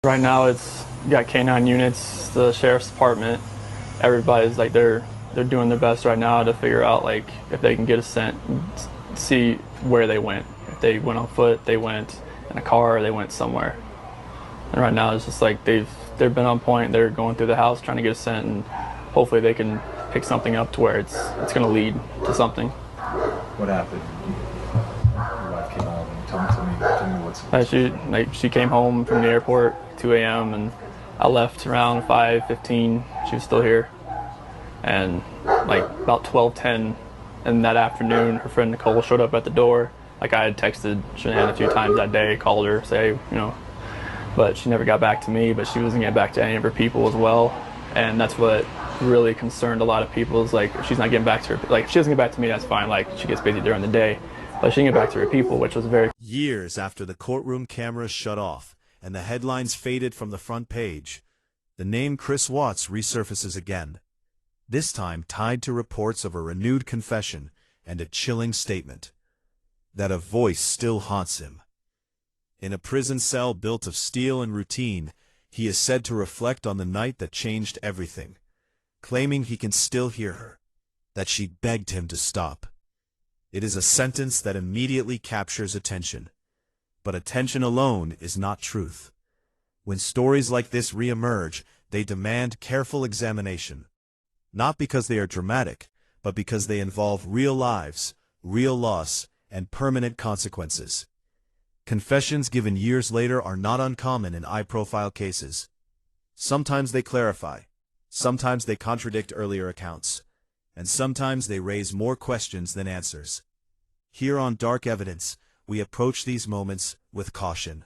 Right now, it's you got K9 units, the sheriff's department. Everybody's like they're doing their best right now to figure out like if they can get a scent, see where they went. If they went on foot, they went in a car, or they went somewhere. And right now, it's just like they've been on point. They're going through the house trying to get a scent, and hopefully they can pick something up to where it's going to lead to something. What happened? Your wife came home. Tell me what's. She came home from the airport 2 a.m. and I left around 5:15. She was still here, and like about 12:10 in that afternoon, her friend Nicole showed up at the door. Like I had texted Shanann a few times that day, called her, say but she never got back to me. But she wasn't getting back to any of her people as well, and that's what really concerned a lot of people. Is like if she's not getting back to her, like if she doesn't get back to me, that's fine. Like she gets busy during the day, but she didn't get back to her people, which was very. Years after the courtroom cameras shut off and the headlines faded from the front page, the name Chris Watts resurfaces again, this time tied to reports of a renewed confession and a chilling statement that a voice still haunts him. In a prison cell built of steel and routine, he is said to reflect on the night that changed everything, claiming he can still hear her, that she begged him to stop. It is a sentence that immediately captures attention. But attention alone is not truth. When stories like this reemerge, they demand careful examination. Not because they are dramatic, but because they involve real lives, real loss, and permanent consequences. Confessions given years later are not uncommon in high-profile cases. Sometimes they clarify, sometimes they contradict earlier accounts, and sometimes they raise more questions than answers. Here on Dark Evidence, we approach these moments with caution.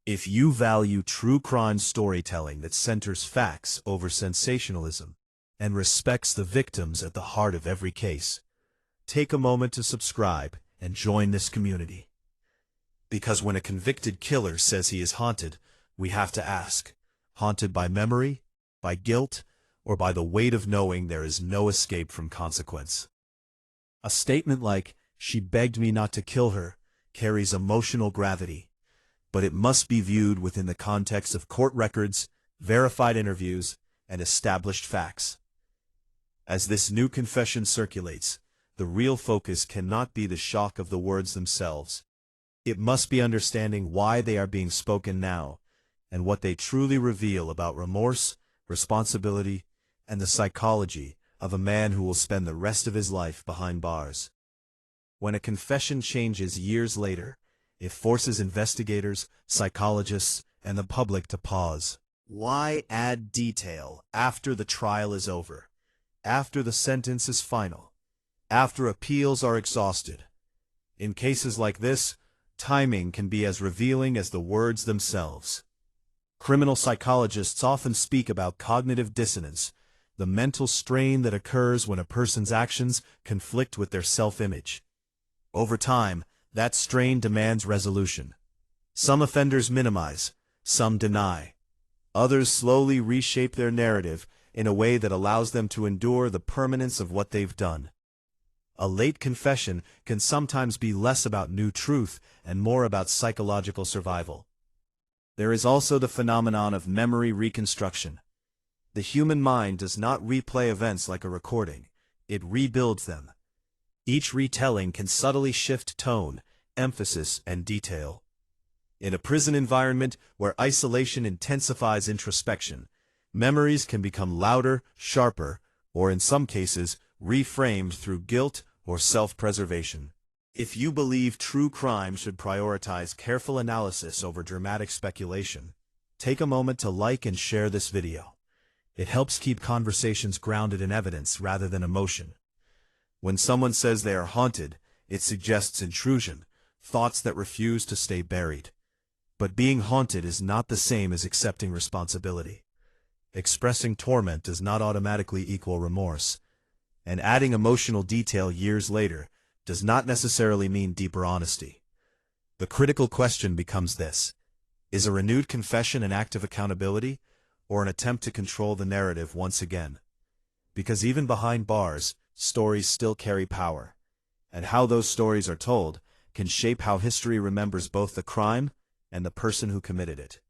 If you value true crime storytelling that centers facts over sensationalism and respects the victims at the heart of every case, take a moment to subscribe and join this community. Because when a convicted killer says he is haunted, we have to ask, haunted by memory, by guilt, or by the weight of knowing there is no escape from consequence? A statement like, "She begged me not to kill her," carries emotional gravity, but it must be viewed within the context of court records, verified interviews, and established facts. As this new confession circulates, the real focus cannot be the shock of the words themselves. It must be understanding why they are being spoken now, and what they truly reveal about remorse, responsibility, and the psychology of a man who will spend the rest of his life behind bars. When a confession changes years later, it forces investigators, psychologists, and the public to pause. Why add detail after the trial is over, after the sentence is final, after appeals are exhausted? In cases like this, timing can be as revealing as the words themselves. Criminal psychologists often speak about cognitive dissonance, the mental strain that occurs when a person's actions conflict with their self-image. Over time, that strain demands resolution. Some offenders minimize, some deny. Others slowly reshape their narrative in a way that allows them to endure the permanence of what they've done. A late confession can sometimes be less about new truth and more about psychological survival. There is also the phenomenon of memory reconstruction. The human mind does not replay events like a recording, it rebuilds them. Each retelling can subtly shift tone, emphasis, and detail. In a prison environment where isolation intensifies introspection, memories can become louder, sharper, or in some cases, reframed through guilt or self-preservation. If you believe true crime should prioritize careful analysis over dramatic speculation, take a moment to like and share this video. It helps keep conversations grounded in evidence rather than emotion. When someone says they are haunted, it suggests intrusion, thoughts that refuse to stay buried. But being haunted is not the same as accepting responsibility. Expressing torment does not automatically equal remorse, and adding emotional detail years later does not necessarily mean deeper honesty. The critical question becomes this: is a renewed confession an act of accountability, or an attempt to control the narrative once again? Because even behind bars, stories still carry power, and how those stories are told can shape how history remembers both the crime and the person who committed it.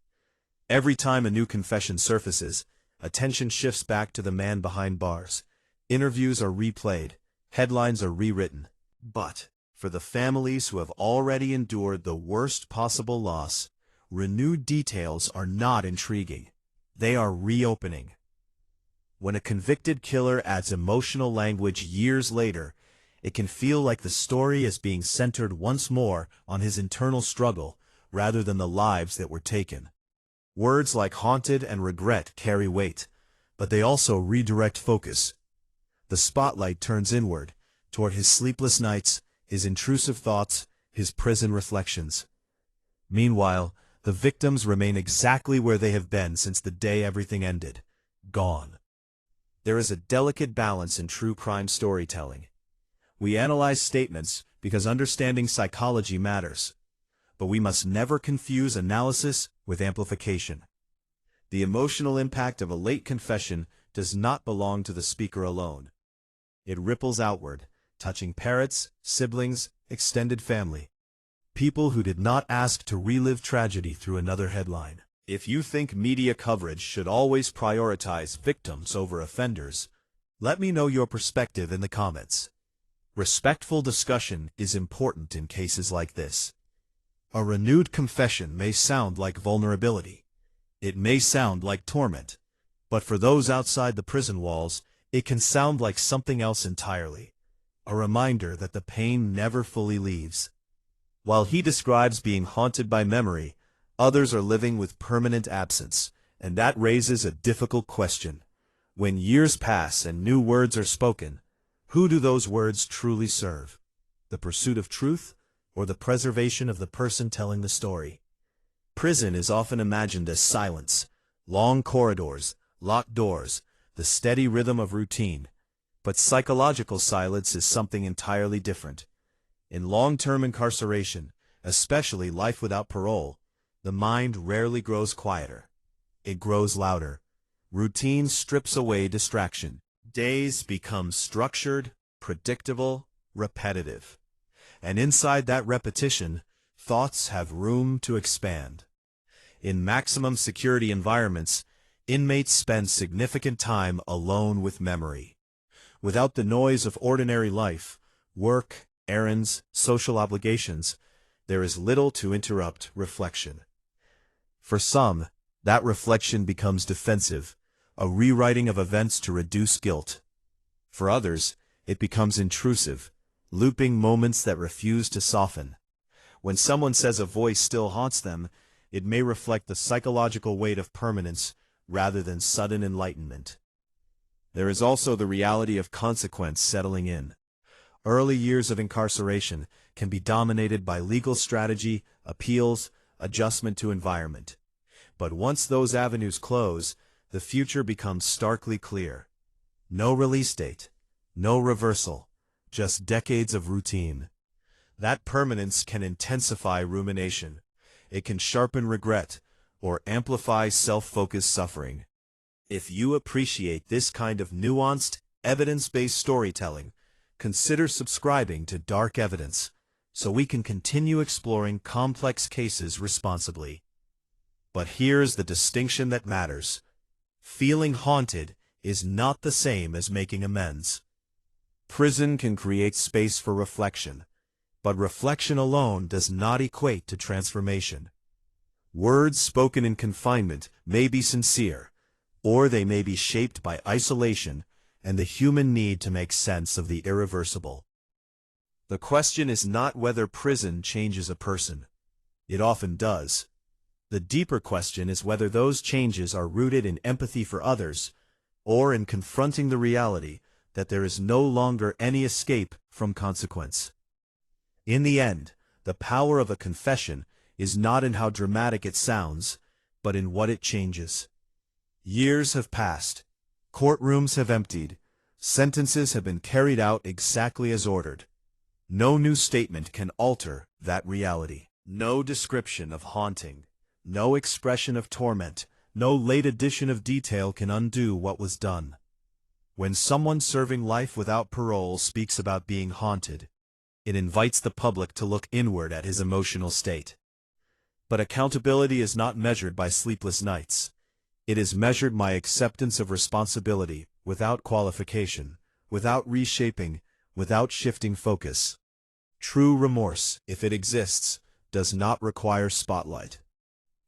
Every time a new confession surfaces, attention shifts back to the man behind bars. Interviews are replayed, headlines are rewritten. But, for the families who have already endured the worst possible loss, renewed details are not intriguing. They are reopening. When a convicted killer adds emotional language years later, it can feel like the story is being centered once more on his internal struggle, rather than the lives that were taken. Words like haunted and regret carry weight, but they also redirect focus. The spotlight turns inward, toward his sleepless nights, his intrusive thoughts, his prison reflections. Meanwhile, the victims remain exactly where they have been since the day everything ended, gone. There is a delicate balance in true crime storytelling. We analyze statements because understanding psychology matters, but we must never confuse analysis with amplification. The emotional impact of a late confession does not belong to the speaker alone. It ripples outward, touching parents, siblings, extended family. People who did not ask to relive tragedy through another headline. If you think media coverage should always prioritize victims over offenders, let me know your perspective in the comments. Respectful discussion is important in cases like this. A renewed confession may sound like vulnerability. It may sound like torment. But for those outside the prison walls, it can sound like something else entirely. A reminder that the pain never fully leaves. While he describes being haunted by memory, others are living with permanent absence, and that raises a difficult question. When years pass and new words are spoken, who do those words truly serve? The pursuit of truth, or the preservation of the person telling the story? Prison is often imagined as silence, long corridors, locked doors, the steady rhythm of routine. But psychological silence is something entirely different. In long-term incarceration, especially life without parole, the mind rarely grows quieter. It grows louder. Routine strips away distraction. Days become structured, predictable, repetitive. And inside that repetition, thoughts have room to expand. In maximum security environments, inmates spend significant time alone with memory. Without the noise of ordinary life, work, errands, social obligations, there is little to interrupt reflection. For some, that reflection becomes defensive, a rewriting of events to reduce guilt. For others, it becomes intrusive, looping moments that refuse to soften. When someone says a voice still haunts them, it may reflect the psychological weight of permanence rather than sudden enlightenment. There is also the reality of consequence settling in. Early years of incarceration can be dominated by legal strategy, appeals, adjustment to environment. But once those avenues close, the future becomes starkly clear. No release date, no reversal, just decades of routine. That permanence can intensify rumination. It can sharpen regret, or amplify self-focused suffering. If you appreciate this kind of nuanced, evidence-based storytelling, consider subscribing to Dark Evidence, so we can continue exploring complex cases responsibly. But here's the distinction that matters. Feeling haunted is not the same as making amends. Prison can create space for reflection, but reflection alone does not equate to transformation. Words spoken in confinement may be sincere, or they may be shaped by isolation and the human need to make sense of the irreversible. The question is not whether prison changes a person. It often does. The deeper question is whether those changes are rooted in empathy for others, or in confronting the reality that there is no longer any escape from consequence. In the end, the power of a confession is not in how dramatic it sounds, but in what it changes. Years have passed. Courtrooms have emptied. Sentences have been carried out exactly as ordered. No new statement can alter that reality. No description of haunting, no expression of torment, no late addition of detail can undo what was done. When someone serving life without parole speaks about being haunted, it invites the public to look inward at his emotional state. But accountability is not measured by sleepless nights. It is measured by acceptance of responsibility, without qualification, without reshaping, without shifting focus. True remorse, if it exists, does not require spotlight.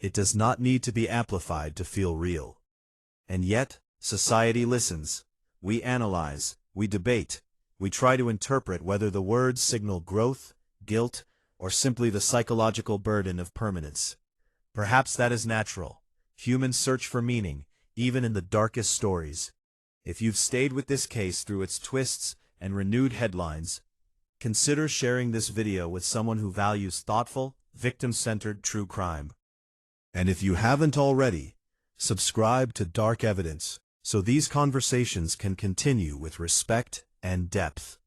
It does not need to be amplified to feel real. And yet, society listens. We analyze, we debate, we try to interpret whether the words signal growth, guilt, or simply the psychological burden of permanence. Perhaps that is natural. Humans search for meaning, even in the darkest stories. If you've stayed with this case through its twists and renewed headlines, consider sharing this video with someone who values thoughtful, victim-centered true crime. And if you haven't already, subscribe to Dark Evidence, so these conversations can continue with respect and depth.